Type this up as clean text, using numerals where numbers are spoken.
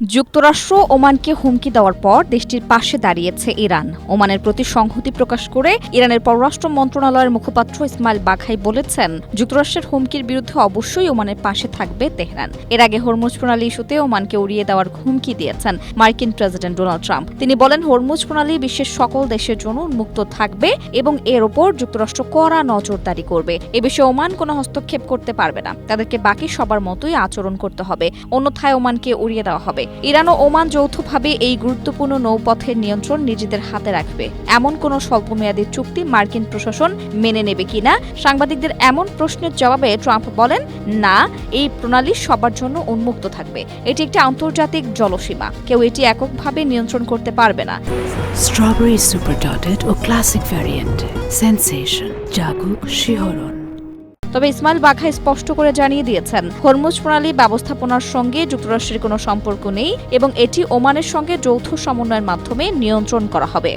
যুক্তরাষ্ট্র ওমানকে হুমকি দেওয়ার পর দেশটির পাশে দাঁড়িয়েছে ইরান। ওমানের প্রতি সংহতি প্রকাশ করে ইরানের পররাষ্ট্র মন্ত্রণালয়ের মুখপাত্র ইসমাইল বাঘাই বলেছেন, যুক্তরাষ্ট্রের হুমকির বিরুদ্ধে অবশ্যই ওমানের পাশে থাকবে তেহরান। এর আগে হরমুজ প্রণালী ইস্যুতে ওমানকে উড়িয়ে দেওয়ার হুমকি দিয়েছেন মার্কিন প্রেসিডেন্ট ডোনাল্ড ট্রাম্প। তিনি বলেন, হরমুজ প্রণালী বিশ্বের সকল দেশের জন্য উন্মুক্ত থাকবে এবং এর ওপর যুক্তরাষ্ট্র কড়া নজরদারি করবে। এ বিষয়ে ওমান কোনো হস্তক্ষেপ করতে পারবে না। তাদেরকে বাকি সবার মতোই আচরণ করতে হবে, অন্যথায় ওমানকে উড়িয়ে দেওয়া হবে। ইরান ও ওমান যৌথভাবে এই গুরুত্বপূর্ণ নৌপথের নিয়ন্ত্রণ নিজেদের হাতে রাখবে। এমন কোনো স্বল্পমেয়াদী চুক্তি মার্কিন প্রশাসন মেনে নেবে কিনা সাংবাদিকদের এমন প্রশ্নের জবাবে ট্রাম্প বলেন, না, এই প্রণালী সবার জন্য উন্মুক্ত থাকবে। এটি একটি আন্তর্জাতিক জলসীমা, কেউ এটি এককভাবে নিয়ন্ত্রণ করতে পারবে না। স্ট্রবেরি সুপার ডটেড ও ক্লাসিক ভ্যারিয়েন্ট সেন্সেশন জাগুক শিহরণ। তবে ইসমাইল বাঘাই স্পষ্ট করে জানিয়ে দিয়েছেন, হরমুজ প্রণালী ব্যবস্থাপনার সঙ্গে যুক্তরাষ্ট্রের কোনো সম্পর্ক নেই এবং এটি ওমানের সঙ্গে যৌথ সমন্বয়ের মাধ্যমে নিয়ন্ত্রণ করা হবে।